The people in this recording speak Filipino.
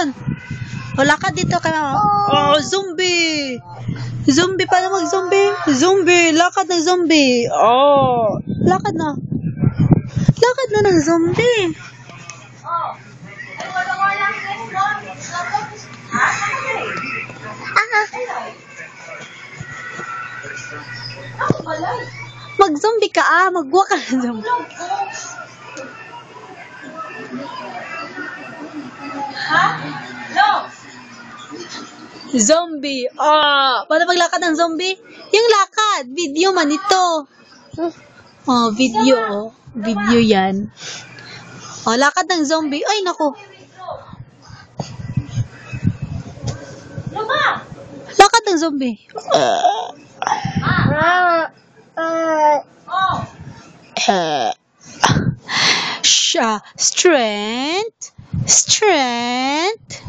doon. Wala ka dito ka na. Oh, zombie. Zombie, paano mag-zombie? Zombie, lakad ng zombie. Oh, lakad na. Lakad na ng zombie. Mag-zombie ka magwa ka ng zombie. Zombie. Paano maglakad ng zombie? Yung lakad. Video man ito. Video. Video yan. Lakad ng zombie. Ay, naku. Lakad ng zombie. Strength. Strength.